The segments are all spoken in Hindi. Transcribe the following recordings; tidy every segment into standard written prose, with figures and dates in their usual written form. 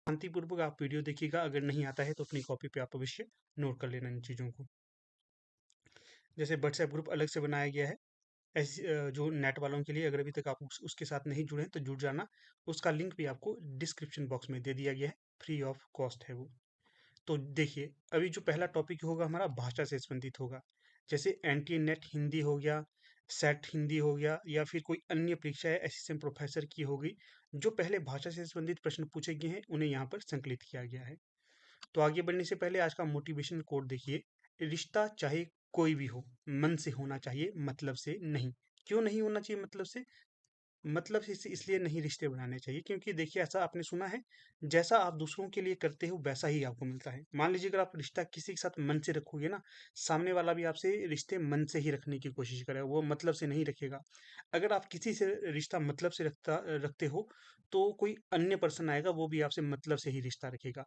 शांतिपूर्वक आप वीडियो देखिएगा। अगर नहीं आता है तो अपनी कॉपी पे आप अवश्य नोट कर लेना इन चीज़ों को। जैसे व्हाट्सएप ग्रुप अलग से बनाया गया है ऐसी जो नेट वालों के लिए। अगर अभी तक आप उसके साथ नहीं जुड़े हैं तो जुड़ जाना। उसका लिंक भी आपको डिस्क्रिप्शन बॉक्स में दे दिया गया है, फ्री ऑफ कॉस्ट है वो। तो देखिए, अभी जो पहला टॉपिक होगा हमारा भाषा से संबंधित होगा। जैसे एनटी नेट हिंदी हो गया, सेट हिंदी हो गया, या फिर कोई अन्य परीक्षा है असिस्टेंट प्रोफेसर की हो गई। जो पहले भाषा से संबंधित प्रश्न पूछे गए हैं उन्हें यहाँ पर संकलित किया गया है। तो आगे बढ़ने से पहले आज का मोटिवेशन कोड देखिए। रिश्ता चाहे कोई भी हो, मन से होना चाहिए, मतलब से नहीं। क्यों नहीं होना चाहिए मतलब से? मतलब से इसलिए नहीं रिश्ते बनाने चाहिए क्योंकि देखिए, ऐसा आपने सुना है, जैसा आप दूसरों के लिए करते हो वैसा ही आपको मिलता है। मान लीजिए अगर आप रिश्ता किसी के साथ मन से रखोगे ना, सामने वाला भी आपसे रिश्ते मन से ही रखने की कोशिश करेगा, वो मतलब से नहीं रखेगा। अगर आप किसी से रिश्ता मतलब से रखते हो तो कोई अन्य पर्सन आएगा, वो भी आपसे मतलब से ही रिश्ता रखेगा।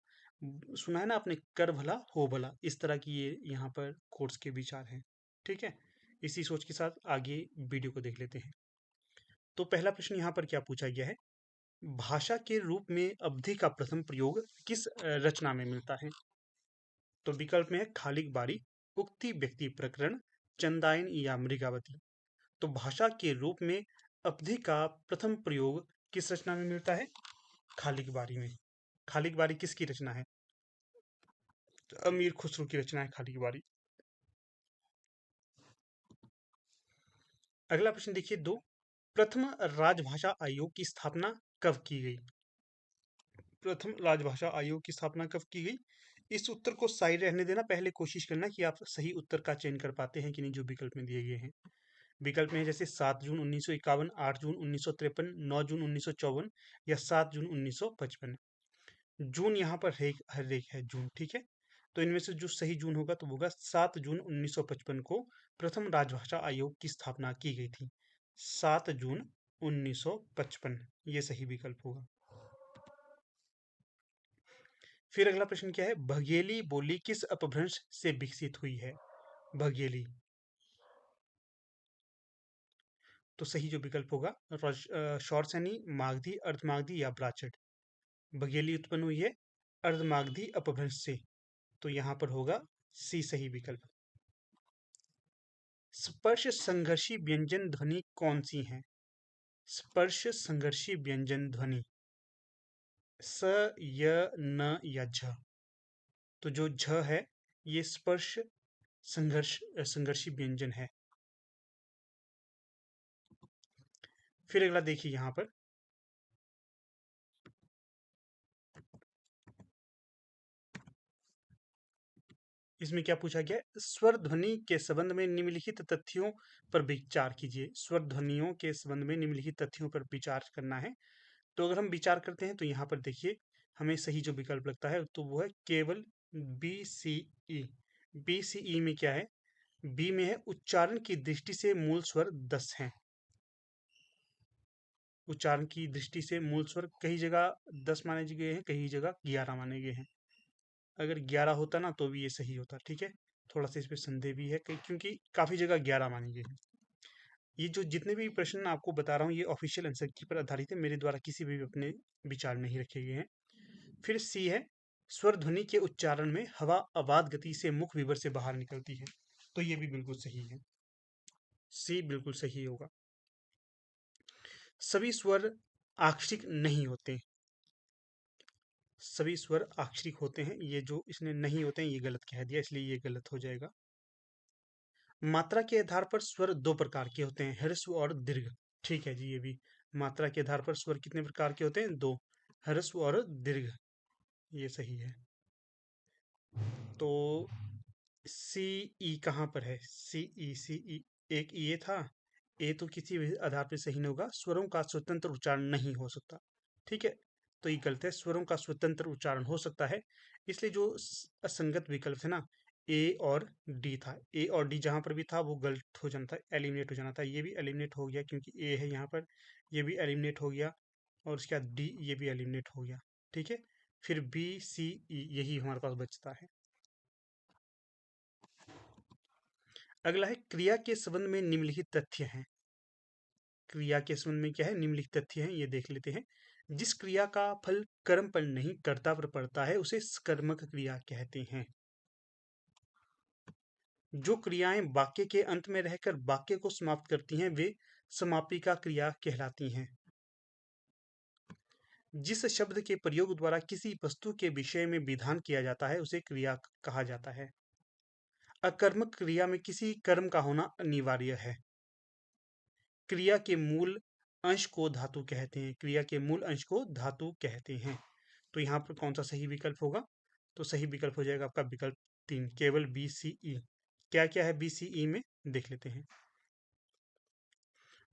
सुना है ना आपने, कर भला हो भला, इस तरह की ये यहाँ पर कोर्स के विचार हैं। ठीक है, इसी सोच के साथ आगे वीडियो को देख लेते हैं। तो पहला प्रश्न यहाँ पर क्या पूछा गया है? भाषा के रूप में अवधि का प्रथम प्रयोग किस रचना में मिलता है? तो विकल्प में है खालिक बारी, उक्ति व्यक्ति प्रकरण, चंदायन या मृगावती। तो भाषा के रूप में अवधि का प्रथम प्रयोग किस रचना में मिलता है? खालिक बारी में। खालिक बारी किसकी रचना है? तो अमीर खुसरो की रचना है खालिक बारी। अगला प्रश्न देखिए दो। प्रथम राजभाषा आयोग की स्थापना कब की गई? प्रथम राजभाषा आयोग की स्थापना कब की गई? इस उत्तर को सही रहने देना, पहले कोशिश करना कि आप सही उत्तर का चयन कर पाते हैं कि नहीं, जो विकल्प में दिए गए हैं। विकल्प में है जैसे 7 जून 1951, 8 जून 1953, 9 जून 1954 या 7 जून 1955। जून यहाँ पर हर एक है जून, ठीक है। तो इनमें से जो सही जून होगा तो होगा 7 जून 1955 को प्रथम राजभाषा आयोग की स्थापना की गई थी। 7 जून 1955 ये सही विकल्प होगा। फिर अगला प्रश्न क्या है? भगेली बोली किस अपभ्रंश से विकसित हुई है? भगेली। तो सही जो विकल्प होगा शौरसेनी, मागधी, अर्धमागधी या ब्राचट। भगेली उत्पन्न हुई है अर्धमागधी अपभ्रंश से, तो यहां पर होगा सी सही विकल्प। स्पर्श संघर्षी व्यंजन ध्वनि कौन सी है? स्पर्श संघर्षी व्यंजन ध्वनि स, य, न या झ। तो जो झ है ये स्पर्श संघर्षी व्यंजन है। फिर अगला देखिए यहां पर, इसमें क्या पूछा गया है? स्वर ध्वनि के संबंध में निम्नलिखित तथ्यों पर विचार कीजिए। स्वर ध्वनियों के संबंध में निम्नलिखित तथ्यों पर विचार करना है। तो अगर हम विचार करते हैं तो यहाँ पर देखिए, हमें सही जो विकल्प लगता है तो वो है केवल बी सी ई। बी सी ई में क्या है? बी में है उच्चारण की दृष्टि से मूल स्वर 10 हैं। उच्चारण की दृष्टि से मूल स्वर कई जगह 10 माने गए हैं, कई जगह 11 माने गए हैं। अगर 11 होता ना तो भी ये सही होता, ठीक है। थोड़ा सा इस पे संदेह भी है क्योंकि काफी जगह 11 मानी गई है। ये जो जितने भी प्रश्न आपको बता रहा हूँ ये ऑफिशियल आंसर की पर आधारित है, मेरे द्वारा किसी भी अपने विचार नहीं रखे गए हैं। फिर सी है, स्वर ध्वनि के उच्चारण में हवा अबाध गति से मुख विवर से बाहर निकलती है। तो ये भी बिल्कुल सही है, सी बिल्कुल सही होगा। सभी स्वर अक्षरिक नहीं होते। सभी स्वर अक्षरिक होते हैं, ये जो इसने नहीं होते हैं ये गलत कह दिया, इसलिए ये गलत हो जाएगा। मात्रा के आधार पर स्वर दो प्रकार के होते हैं, ह्रस्व और दीर्घ। ठीक है जी, ये भी मात्रा के आधार पर स्वर कितने प्रकार के होते हैं? दो, ह्रस्व और दीर्घ। ये सही है। तो सी ई कहाँ पर है? सी ई एक ये था, ए तो किसी भी आधार पर सही नहीं होगा। स्वरों का स्वतंत्र उच्चारण नहीं हो सकता, ठीक है। तो ये गलत है, स्वरों का स्वतंत्र उच्चारण हो सकता है। इसलिए जो असंगत विकल्प है ना, ए और डी था, ए और डी जहां पर भी था वो गलत हो जाना था, एलिमिनेट हो जाना था। ये भी एलिमिनेट हो गया क्योंकि ए है यहाँ पर, ये भी एलिमिनेट हो गया। और उसके बाद डी, ये भी एलिमिनेट हो गया, ठीक है। फिर बी सी ई यही हमारे पास बचता है। अगला है क्रिया के संबंध में निम्नलिखित तथ्य हैं। क्रिया के संबंध में क्या है? निम्नलिखित तथ्य हैं, ये देख लेते हैं। जिस क्रिया का फल कर्म पर नहीं कर्ता पर पड़ता है उसे सकर्मक क्रिया कहते हैं। जो क्रियाएं वाक्य के अंत में रहकर वाक्य को समाप्त करती हैं वे समापिका क्रिया कहलाती हैं। जिस शब्द के प्रयोग द्वारा किसी वस्तु के विषय में विधान किया जाता है उसे क्रिया कहा जाता है। अकर्मक क्रिया में किसी कर्म का होना अनिवार्य है। क्रिया के मूल अंश को धातु कहते हैं। क्रिया के मूल अंश को धातु कहते हैं। तो यहाँ पर कौन सा सही विकल्प होगा? तो सही विकल्प हो जाएगा आपका विकल्प 3, केवल बी सी ई। क्या क्या है बी सी ई में, देख लेते हैं।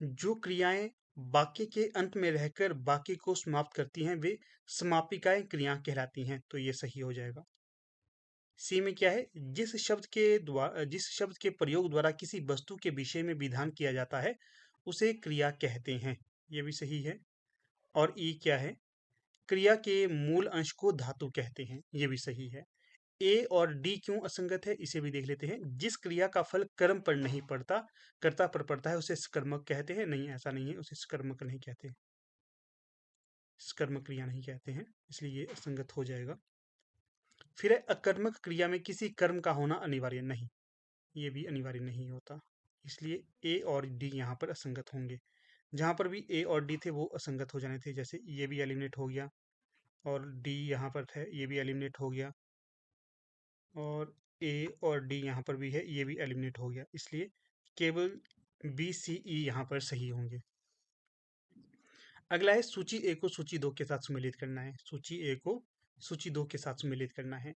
जो क्रियाएं वाक्य के अंत में रहकर वाक्य को समाप्त करती हैं वे समापिकाएं क्रिया कहलाती हैं। तो ये सही हो जाएगा। सी में क्या है? जिस शब्द के प्रयोग द्वारा किसी वस्तु के विषय में विधान किया जाता है उसे क्रिया कहते हैं। ये भी सही है। और ई क्या है? क्रिया के मूल अंश को धातु कहते हैं। ये भी सही है। ए और डी क्यों असंगत है इसे भी देख लेते हैं। जिस क्रिया का फल कर्म पर नहीं पड़ता कर्ता पर पड़ता है उसे सकर्मक कहते हैं। नहीं, ऐसा नहीं है, उसे सकर्मक नहीं कहते, सकर्मक क्रिया नहीं कहते हैं, इसलिए ये असंगत हो जाएगा। फिर है अकर्मक क्रिया में किसी कर्म का होना अनिवार्य नहीं। ये भी अनिवार्य नहीं होता, इसलिए ए और डी यहाँ पर असंगत होंगे। जहाँ पर भी ए और डी थे वो असंगत हो जाने थे, जैसे ये भी एलिमिनेट हो गया और डी यहाँ पर है ये भी एलिमिनेट हो गया और ए और डी यहाँ पर भी है ये भी एलिमिनेट हो गया, इसलिए केवल बी सी ई यहाँ पर सही होंगे। अगला है सूची ए को सूची 2 के साथ सुमेलित करना है। सूची ए को सूची 2 के साथ सुमेलित करना है।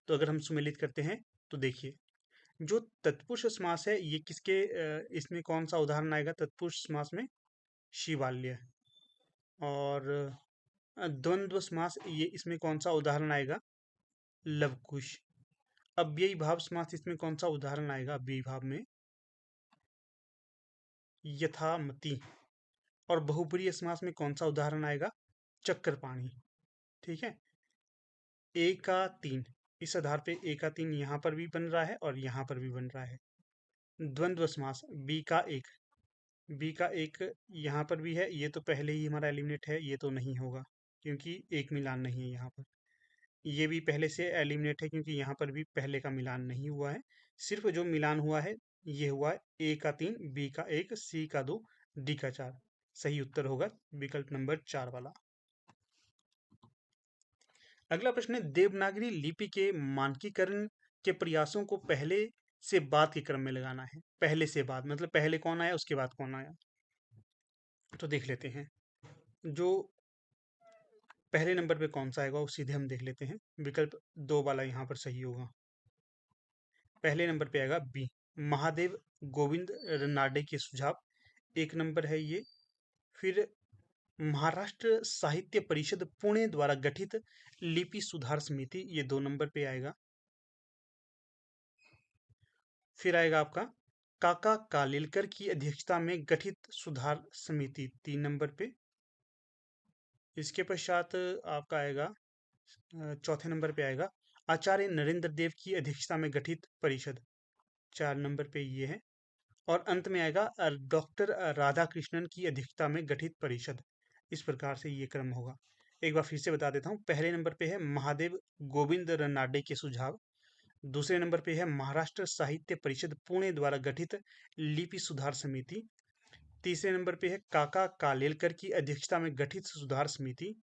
तो अगर हम सुमेलित करते हैं तो देखिए, जो तत्पुरुष समास है ये किसके इसमें कौन सा उदाहरण आएगा? तत्पुरुष समास में शिवाल्य। और द्वंद्व समास ये इसमें कौन सा उदाहरण आएगा? लवकुश। अव्ययी भाव समास इसमें कौन सा उदाहरण आएगा? अव्ययी भाव में यथामति। और बहुब्रीहि समास में कौन सा उदाहरण आएगा? चक्रपाणी। ठीक है। ए का 3, इस आधार पे ए का 3 यहाँ पर भी बन रहा है और यहाँ पर भी बन रहा है। द्वंद्व समास बी का 1, बी का 1 यहाँ पर भी है, ये तो पहले ही हमारा एलिमिनेट है, ये तो नहीं होगा क्योंकि एक मिलान नहीं है यहाँ पर। ये भी पहले से एलिमिनेट है क्योंकि यहाँ पर भी पहले का मिलान नहीं हुआ है। सिर्फ जो मिलान हुआ है ये हुआ है ए का 3, बी का 1, सी का 2, डी का 4। सही उत्तर होगा विकल्प नंबर 4 वाला। अगला प्रश्न है देवनागरी लिपि के मानकीकरण के प्रयासों को पहले से बाद के क्रम में लगाना है। पहले से बाद मतलब पहले कौन आया उसके बाद कौन आया, तो देख लेते हैं। जो पहले नंबर पे कौन सा आएगा वो सीधे हम देख लेते हैं। विकल्प 2 वाला यहाँ पर सही होगा। पहले नंबर पे आएगा बी, महादेव गोविंद रनाडे के सुझाव, 1 नंबर है ये। फिर महाराष्ट्र साहित्य परिषद पुणे द्वारा गठित लिपि सुधार समिति, ये 2 नंबर पे आएगा। फिर आएगा आपका काका कालेलकर की अध्यक्षता में गठित सुधार समिति, 3 नंबर पे। इसके पश्चात आपका आएगा चौथे नंबर पे आएगा आचार्य नरेंद्र देव की अध्यक्षता में गठित परिषद, 4 नंबर पे ये है। और अंत में आएगा डॉक्टर राधा कृष्णन की अध्यक्षता में गठित परिषद। इस प्रकार से ये क्रम होगा। एक बार फिर से बता देता हूँ। पहले नंबर पे है महादेव गोविंद रनाडे के सुझाव, दूसरे नंबर पे है महाराष्ट्र साहित्य परिषद पुणे द्वारा गठित लिपि सुधार समिति, तीसरे नंबर पे है काका कालेलकर की अध्यक्षता में गठित सुधार समिति,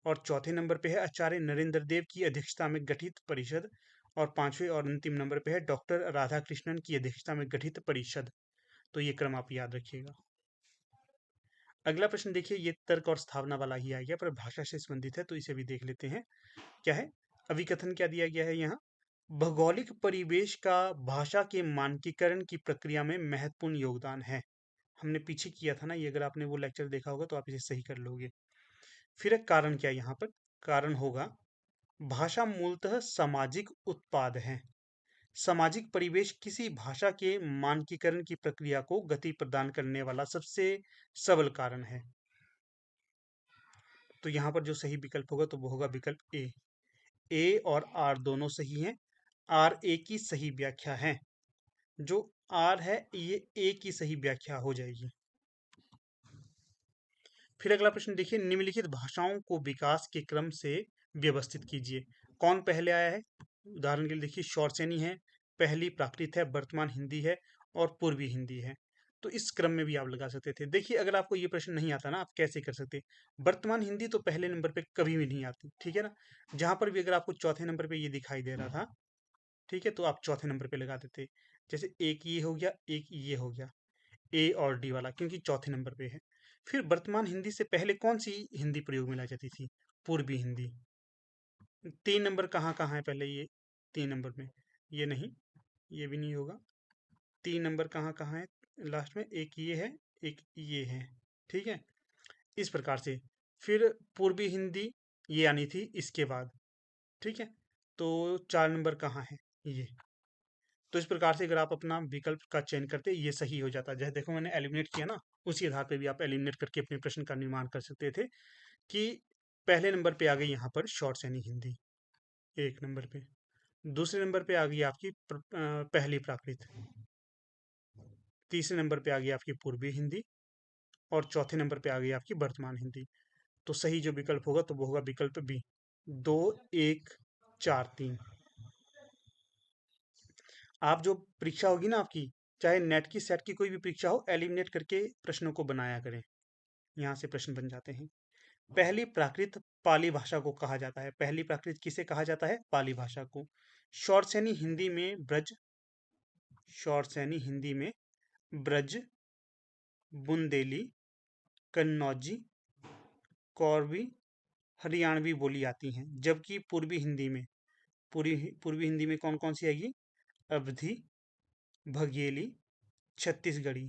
और चौथे नंबर पे है आचार्य नरेंद्र देव की अध्यक्षता में गठित परिषद, और पांचवें और अंतिम नंबर पे है डॉक्टर राधाकृष्णन की अध्यक्षता में गठित परिषद। तो ये क्रम आप याद रखिएगा। अगला प्रश्न देखिए, ये तर्क और स्थावना वाला ही आ गया पर भाषा से संबंधित है, तो इसे भी देख लेते हैं। क्या है अभिकथन, क्या दिया गया है यहाँ? भौगोलिक परिवेश का भाषा के मानकीकरण की प्रक्रिया में महत्वपूर्ण योगदान है। हमने पीछे किया था ना ये, अगर आपने वो लेक्चर देखा होगा तो आप इसे सही कर लोगे। फिर कारण क्या यहाँ पर? कारण होगा भाषा मूलतः सामाजिक उत्पाद है। सामाजिक परिवेश किसी भाषा के मानकीकरण की प्रक्रिया को गति प्रदान करने वाला सबसे सबल कारण है। तो यहाँ पर जो सही विकल्प होगा तो वो होगा विकल्प ए। ए और आर दोनों सही हैं। आर ए की सही व्याख्या है। जो आर है ये ए की सही व्याख्या हो जाएगी। फिर अगला प्रश्न देखिए, निम्नलिखित भाषाओं को विकास के क्रम से व्यवस्थित कीजिए। कौन पहले आया है? उदाहरण के लिए देखिए, शौरसेनी है, पहली प्राकृत है, वर्तमान हिंदी है और पूर्वी हिंदी है। तो इस क्रम में भी आप लगा सकते थे। देखिए, अगर आपको ये प्रश्न नहीं आता ना, आप कैसे कर सकते? वर्तमान हिंदी तो पहले नंबर पे कभी भी नहीं आती, ठीक है ना। जहां पर भी अगर आपको चौथे नंबर पे ये दिखाई दे रहा था, ठीक है, तो आप चौथे नंबर पे लगा देते। जैसे एक ये हो गया, एक ये हो गया, ए और डी वाला, क्योंकि चौथे नंबर पे है। फिर वर्तमान हिंदी से पहले कौन सी हिंदी प्रयोग में लाई जाती थी? पूर्वी हिंदी। 3 नंबर कहाँ कहाँ है पहले ये? 3 नंबर में ये नहीं, ये भी नहीं होगा। 3 नंबर कहाँ कहाँ है लास्ट में? एक ये है, एक ये है, ठीक है, इस प्रकार से। फिर पूर्वी हिंदी ये आनी थी इसके बाद, ठीक है। तो 4 नंबर कहाँ है? ये। तो इस प्रकार से अगर आप अपना विकल्प का चयन करते, ये सही हो जाता। जैसे देखो मैंने एलिमिनेट किया ना, उसी आधार पे भी आप एलिमिनेट करके अपने प्रश्न का निर्माण कर सकते थे कि पहले नंबर पे आ गई यहाँ पर शॉर्ट सैनी हिंदी, 1 नंबर पे। दूसरे नंबर पे आ गई आपकी पहली प्राकृत। तीसरे नंबर पे आ गई आपकी पूर्वी हिंदी और चौथे नंबर पे आ गई आपकी वर्तमान हिंदी। तो सही जो विकल्प होगा तो वो होगा विकल्प बी, 2 1 4 3। आप जो परीक्षा होगी ना आपकी, चाहे नेट की सेट की कोई भी परीक्षा हो, एलिमिनेट करके प्रश्नों को बनाया करें। यहाँ से प्रश्न बन जाते हैं। पहली प्राकृत पाली भाषा को कहा जाता है। पहली प्राकृत किसे कहा जाता है? पाली भाषा को। शौरसेनी हिंदी में ब्रज, शौरसेनी हिंदी में ब्रज, बुंदेली, कन्नौजी, कौरवी, हरियाणवी बोली आती हैं। जबकि पूर्वी हिंदी में, पूर्वी पूर्वी हिंदी में कौन कौन सी आएगी? अवधी, बघेली, छत्तीसगढ़ी।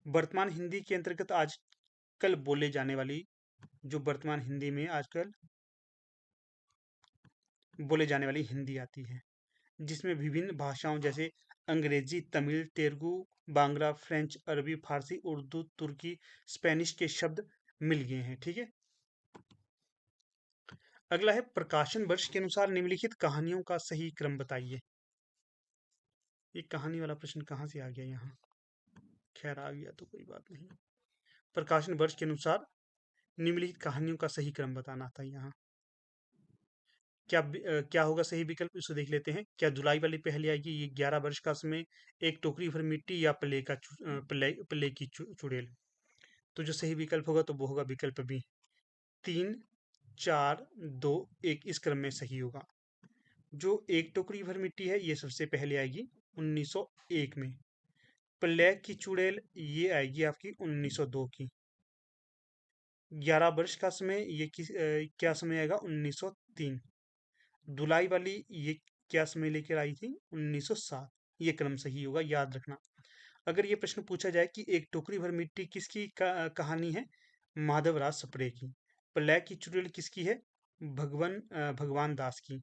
वर्तमान हिंदी के अंतर्गत आजकल बोले जाने वाली, जो वर्तमान हिंदी में आजकल बोले जाने वाली हिंदी आती है, जिसमें विभिन्न भाषाओं जैसे अंग्रेजी, तमिल, तेलुगु, बांग्ला, फ्रेंच, अरबी, फारसी, उर्दू, तुर्की, स्पेनिश के शब्द मिल गए हैं, ठीक है। अगला है, प्रकाशन वर्ष के अनुसार निम्नलिखित कहानियों का सही क्रम बताइए। ये कहानी वाला प्रश्न कहाँ से आ गया यहाँ? खैर आ गया तो कोई बात नहीं। प्रकाशन वर्ष के अनुसार निम्नलिखित कहानियों का सही क्रम बताना था यहाँ। क्या होगा सही विकल्प, इसे देख लेते हैं। क्या जुलाई वाली पहले आएगी? ये 11 वर्ष का समय, एक टोकरी भर मिट्टी या प्ले की चुड़ैल। तो जो सही विकल्प होगा तो वो होगा विकल्प बी, 3 4 2 1, इस क्रम में सही होगा। जो एक टोकरी भर मिट्टी है ये सबसे पहले आएगी 1901 में। प्ले की चुड़ैल ये आएगी आपकी 1902 की। 11 वर्ष का समय ये क्या समय आएगा? 1903। धुलाई वाली ये क्या समय लेकर आई थी? 1907। ये क्रम सही होगा, याद रखना। अगर ये प्रश्न पूछा जाए कि एक टोकरी भर मिट्टी किसकी कहानी है? माधवराज सप्रे की। प्रलय की चुड़ैल किसकी है? भगवान दास की।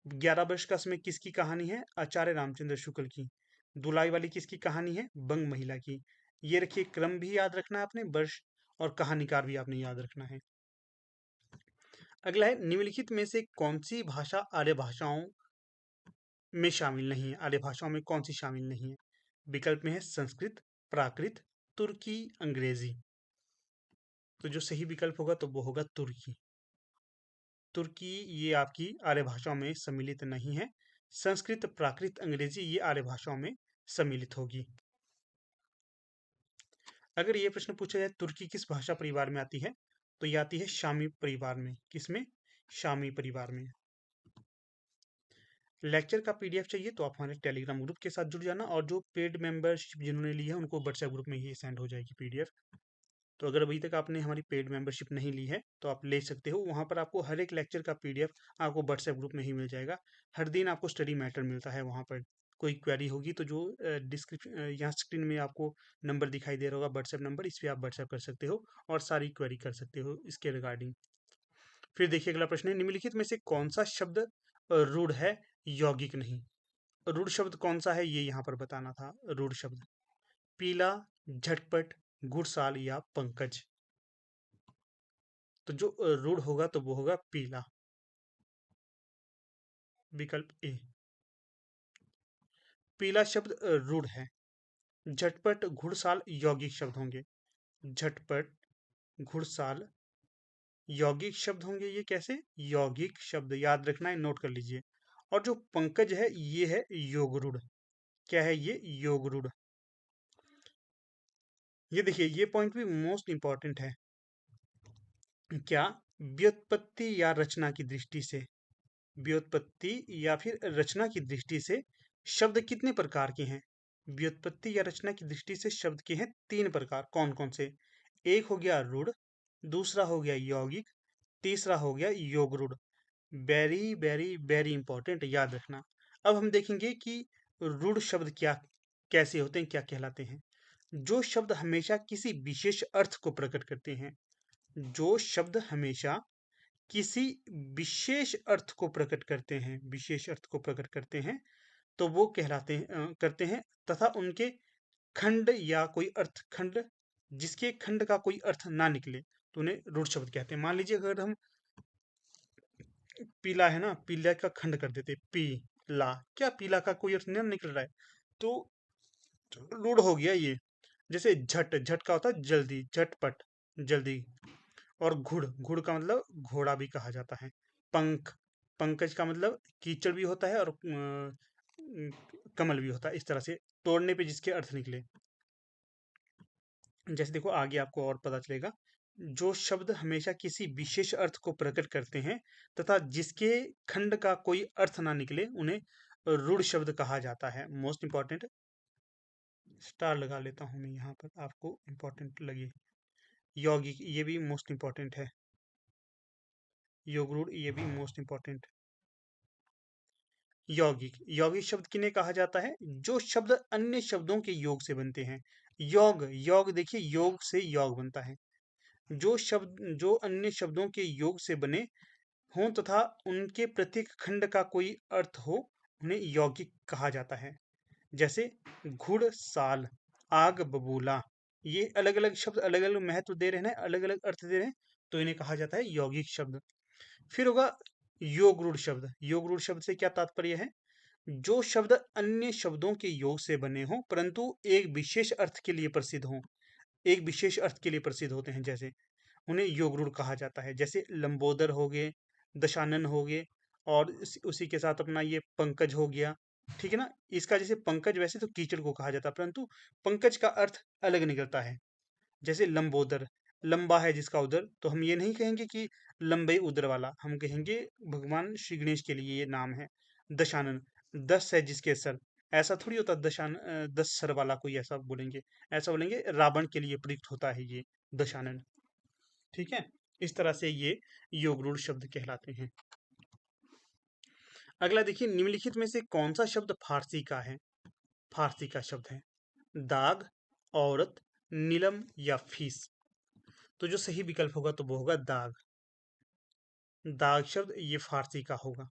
11 वर्ष का समय किसकी कहानी है? आचार्य रामचंद्र शुक्ल की। धुलाई वाली किसकी कहानी है? बंग महिला की। ये रखिए, क्रम भी याद रखना है आपने, वर्ष और कहानीकार भी आपने याद रखना है। अगला है, निम्नलिखित में से कौन सी भाषा आर्य भाषाओं में शामिल नहीं है? आर्य भाषाओं में कौन सी शामिल नहीं है? विकल्प में है संस्कृत, प्राकृत, तुर्की, अंग्रेजी। तो जो सही विकल्प होगा तो वो होगा तुर्की। तुर्की ये आपकी आर्य भाषाओं में सम्मिलित नहीं है। संस्कृत, प्राकृत, अंग्रेजी ये आर्य भाषाओं में सम्मिलित होगी। अगर ये प्रश्न पूछा जाए तुर्की किस भाषा परिवार में आती है, तो ये आती है शामी परिवार में। किसमें? शामी परिवार में। लेक्चर का पीडीएफ चाहिए तो आप हमारे टेलीग्राम ग्रुप के साथ जुड़ जाना, और जो पेड मेंबरशिप जिन्होंने ली है उनको व्हाट्सएप ग्रुप में ही सेंड हो जाएगी पीडीएफ। तो अगर अभी तक आपने हमारी पेड मेंबरशिप नहीं ली है तो आप ले सकते हो। वहाँ पर आपको हर एक लेक्चर का पीडीएफ आपको व्हाट्सएप ग्रुप में ही मिल जाएगा। हर दिन आपको स्टडी मैटर मिलता है वहाँ पर। कोई क्वेरी होगी तो जो डिस्क्रिप्शन यहाँ स्क्रीन में आपको नंबर दिखाई दे रहा होगा, व्हाट्सएप नंबर, इस पर आप व्हाट्सएप कर सकते हो और सारी क्वेरी कर सकते हो इसके रिगार्डिंग। फिर देखिए अगला प्रश्न है, निम्नलिखित में से कौन सा शब्द रूढ़ है, यौगिक नहीं? रूढ़ शब्द कौन सा है ये यहाँ पर बताना था। रूढ़ शब्द पीला, झटपट, घुड़साल या पंकज। तो जो रूढ़ होगा तो वो होगा पीला, विकल्प ए। पीला शब्द रूढ़ है। झटपट, घुड़साल यौगिक शब्द होंगे। झटपट, घुड़साल यौगिक शब्द होंगे। ये कैसे? यौगिक शब्द याद रखना है, नोट कर लीजिए। और जो पंकज है ये है योगरूढ़। क्या है ये? योगरूढ़। ये देखिए, ये पॉइंट भी मोस्ट इंपॉर्टेंट है। क्या? व्युत्पत्ति या रचना की दृष्टि से, व्युत्पत्ति या फिर रचना की दृष्टि से शब्द कितने प्रकार के हैं? व्युत्पत्ति या रचना की दृष्टि से शब्द के हैं 3 प्रकार। कौन कौन से? एक हो गया रूढ़, दूसरा हो गया यौगिक, तीसरा हो गया योगरूढ़। वेरी वेरी वेरी इंपॉर्टेंट, याद रखना। अब हम देखेंगे कि रूढ़ शब्द क्या, कैसे होते हैं, क्या कहलाते हैं। जो शब्द हमेशा किसी विशेष अर्थ को प्रकट करते हैं, जो शब्द हमेशा किसी विशेष अर्थ को प्रकट करते हैं, विशेष अर्थ को प्रकट करते हैं, तो वो कहलाते हैं करते हैं, तथा उनके खंड या कोई अर्थ खंड, जिसके खंड का कोई अर्थ ना निकले, तो उन्हें रूढ़ शब्द कहते हैं। मान लीजिए अगर हम पीला है ना, पीला का खंड कर देते पीला, क्या पीला का कोई अर्थ नहीं निकल रहा है, तो रूढ़ हो गया ये। जैसे झट, झट का होता है जल्दी, झटपट, जल्दी। और घुड़, घुड़ का मतलब घोड़ा भी कहा जाता है। पंख, पंकज का मतलब कीचड़ भी होता है और कमल भी होता है। इस तरह से तोड़ने पे जिसके अर्थ निकले। जैसे देखो आगे आपको और पता चलेगा। जो शब्द हमेशा किसी विशेष अर्थ को प्रकट करते हैं तथा जिसके खंड का कोई अर्थ ना निकले, उन्हें रूढ़ शब्द कहा जाता है। मोस्ट इंपॉर्टेंट, स्टार लगा लेता हूं मैं यहाँ पर, आपको इंपॉर्टेंट लगे। यौगिक, ये भी मोस्ट इंपॉर्टेंट है। योगरूढ़, ये भी मोस्ट इंपॉर्टेंट। यौगिक, यौगिक शब्द किन्हें कहा जाता है? जो शब्द अन्य शब्दों के योग से बनते हैं। योग, योग देखिए, योग से योग बनता है। जो शब्द, जो अन्य शब्दों के योग से बने हों तथा उनके प्रत्येक खंड का कोई अर्थ हो, उन्हें यौगिक कहा जाता है। जैसे घुड़ साल, आग बबूला, ये अलग अलग शब्द अलग अलग महत्व दे रहे हैं, अलग अलग अर्थ दे रहे हैं, तो इन्हें कहा जाता है यौगिक शब्द। फिर होगा योग रूढ़ शब्द। योग रूढ़ शब्द से क्या तात्पर्य है? जो शब्द अन्य शब्दों के योग से बने हों परंतु एक विशेष अर्थ के लिए प्रसिद्ध हों, एक विशेष अर्थ के लिए प्रसिद्ध होते हैं, जैसे उन्हें योग रूढ़ कहा जाता है। जैसे लंबोदर हो गए, दशानन हो गए, और उसी के साथ अपना ये पंकज हो गया। ठीक है ना? इसका जैसे पंकज वैसे तो कीचड़ को कहा जाता है, परंतु पंकज का अर्थ अलग निकलता है। जैसे लंबोदर, लंबा है जिसका उदर, तो हम ये नहीं कहेंगे कि लंबे उदर वाला, हम कहेंगे भगवान श्री गणेश के लिए ये नाम है। दशानन, 10 है जिसके सर, ऐसा थोड़ी होता 10 सर वाला कोई, ऐसा बोलेंगे। ऐसा बोलेंगे रावण के लिए प्रयुक्त होता है ये दशानन। ठीक है? इस तरह से ये योगरूढ़ शब्द कहलाते हैं। अगला देखिए, निम्नलिखित में से कौन सा शब्द फारसी का है? फारसी का शब्द है दाग, औरत, नीलम या फीस। तो जो सही विकल्प होगा तो वो होगा दाग। दाग शब्द ये फारसी का होगा।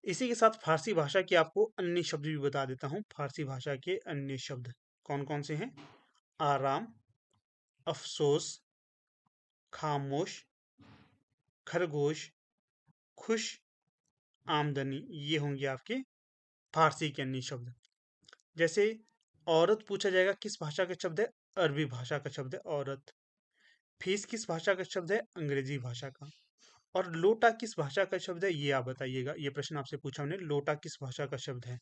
इसी के साथ फारसी भाषा के आपको अन्य शब्द भी बता देता हूं। फारसी भाषा के अन्य शब्द कौन कौन से हैं? आराम, अफसोस, खामोश, खरगोश, खुश, आमदनी, ये होंगे आपके फारसी के अन्य शब्द। जैसे औरत पूछा जाएगा किस भाषा का शब्द है? अरबी भाषा का शब्द है औरत। फीस किस भाषा का शब्द है? अंग्रेजी भाषा का। और लोटा किस भाषा का शब्द है? ये आप बताइएगा। ये प्रश्न आपसे पूछा हमने, लोटा किस भाषा का शब्द है?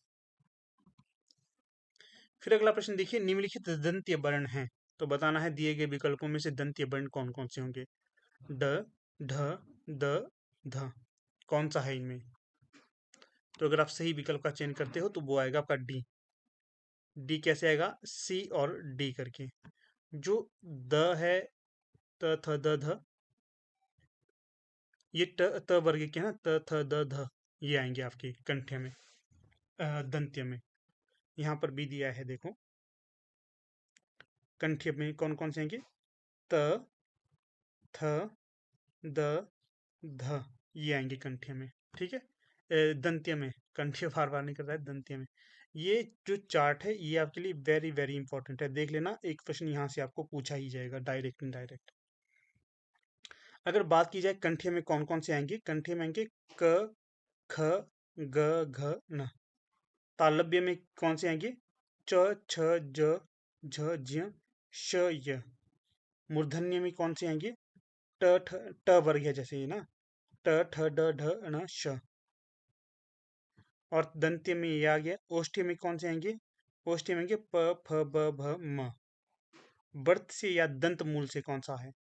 फिर अगला प्रश्न देखिए, निम्नलिखित दंत्य वर्ण हैं, तो बताना है दिए गए विकल्पों में से दंत्य वर्ण कौन कौन से होंगे। ड, ढ, द, ध, कौन सा है इनमें? तो अगर आप सही विकल्प का चयन करते हो तो वो आएगा आपका डी। डी कैसे आएगा? सी और डी करके। जो द है, त थ द ध, ये त वर्ग के हैं ना, त थ द ध, ये आएंगे आपके कंठ्य में, दंत्य में। यहाँ पर भी दिया है देखो, कंठ्य में कौन कौन से आएंगे? त, थ, द, ध, ये आएंगे कंठ्य में। ठीक है? दंत्य में, कंठ्य बार बार नहीं कर रहा है, दंत्य में। ये जो चार्ट है ये आपके लिए वेरी वेरी इंपॉर्टेंट है, देख लेना। एक प्रश्न यहाँ से आपको पूछा ही जाएगा, डायरेक्ट इनडायरेक्ट। अगर बात की जाए कंठ्य में कौन कौन से आएंगे, कंठ्य में आएंगे क, ख, ग, घ, न। तालव्य में कौन से आएंगे? च, छ, ज, झ, ज्य, श य। मूर्धन्य में कौन से आएंगे? ट ठ ट वर्ग है जैसे ये ना, ट ठ ड ढ ण श। और दंत्य में ये आ गया। ओष्ठ्य में कौन से आएंगे? ओष्ठ्य में आएंगे प फ ब भ म। वर्त से या दंत मूल से कौन सा है?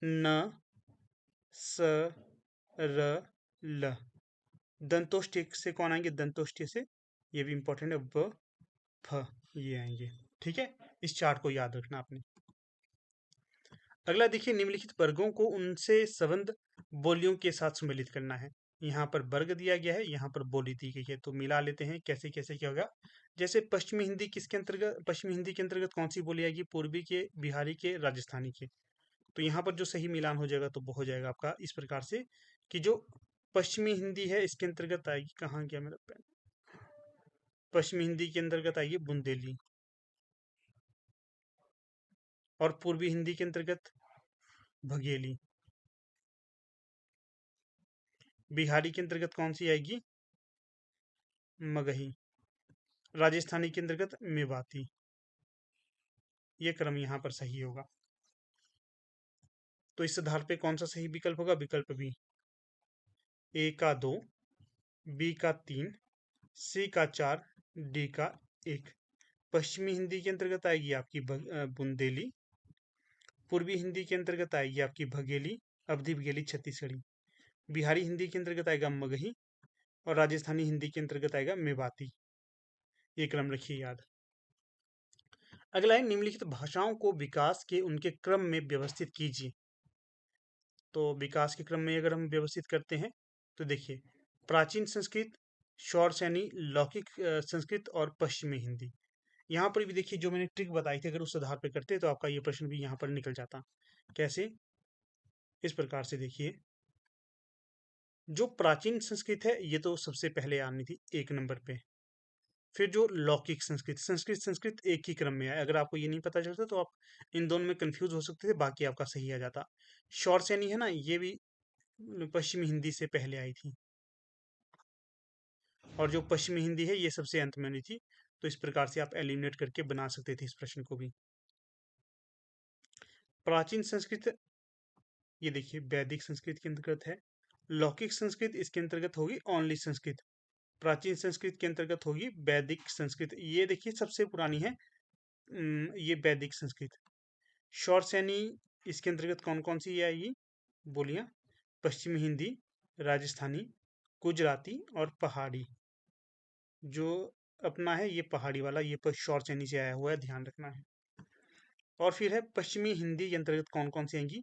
न स र ल। दंतोष्ठ्य से कौन आएंगे? दंतोष्ठ्य से ये भी इंपॉर्टेंट है, ब फ, ये आएंगे। ठीक है, इस चार्ट को याद रखना आपने। अगला देखिए, निम्नलिखित वर्गों को उनसे संबंध बोलियों के साथ सम्मिलित करना है। यहाँ पर वर्ग दिया गया है, यहाँ पर बोली दी गई है, तो मिला लेते हैं कैसे कैसे क्या होगा। जैसे पश्चिमी हिंदी किसके अंतर्गत, पश्चिमी हिंदी के अंतर्गत कौन सी बोली आएगी? पूर्वी के, बिहारी के, राजस्थानी के। तो यहाँ पर जो सही मिलान हो जाएगा तो वो हो जाएगा आपका इस प्रकार से कि जो पश्चिमी हिंदी है इसके अंतर्गत आएगी, कहाँ गया मेरा पेन? पश्चिमी हिंदी के अंतर्गत आएगी बुंदेली। और पूर्वी हिंदी के अंतर्गत बघेली। बिहारी के अंतर्गत कौन सी आएगी? मगही। राजस्थानी के अंतर्गत मेवाती। ये क्रम यहाँ पर सही होगा। तो इस आधार पे कौन सा सही विकल्प होगा? विकल्प बी। ए का 2, बी का 3, सी का 4, डी का 1। पश्चिमी हिंदी के अंतर्गत आएगी आपकी बुंदेली। पूर्वी हिंदी के अंतर्गत आएगी आपकी बघेली, अवधी बघेली छत्तीसगढ़ी। बिहारी हिंदी के अंतर्गत आएगा मगही। और राजस्थानी हिंदी के अंतर्गत आएगा मेवाती। ये क्रम रखिए याद। अगला है, निम्नलिखित भाषाओं को विकास के उनके क्रम में व्यवस्थित कीजिए। तो विकास के क्रम में अगर हम व्यवस्थित करते हैं तो देखिए, प्राचीन संस्कृत, शौरसैनी, लौकिक संस्कृत और पश्चिमी हिंदी। यहाँ पर भी देखिए, जो मैंने ट्रिक बताई थी अगर उस आधार पर करते तो आपका ये प्रश्न भी यहाँ पर निकल जाता। कैसे? इस प्रकार से देखिए, जो प्राचीन संस्कृत है ये तो सबसे पहले आनी थी 1 नंबर पे। फिर जो लौकिक संस्कृत, संस्कृत एक ही क्रम में है। अगर आपको ये नहीं पता चलता तो आप इन दोनों में कंफ्यूज हो सकते थे, बाकी आपका सही आ जाता। शौरसैनी है ना, ये भी पश्चिमी हिंदी से पहले आई थी। और जो पश्चिमी हिंदी है ये सबसे अंत में आई थी। तो इस प्रकार से आप एलिमिनेट करके बना सकते थे इस प्रश्न को भी। प्राचीन संस्कृत, ये देखिए वैदिक संस्कृत के अंतर्गत है। लौकिक संस्कृत इसके अंतर्गत होगी ओनली संस्कृत। प्राचीन संस्कृत के अंतर्गत होगी वैदिक संस्कृत। ये देखिए सबसे पुरानी है, ये वैदिक संस्कृत। शौरसैनी इसके अंतर्गत कौन कौन सी आएगी बोलियां? पश्चिमी हिंदी, राजस्थानी, गुजराती और पहाड़ी। जो अपना है ये पहाड़ी वाला, ये शौरसैनी से आया हुआ है, ध्यान रखना है। और फिर है पश्चिमी हिंदी के अंतर्गत कौन कौन सी आएंगी?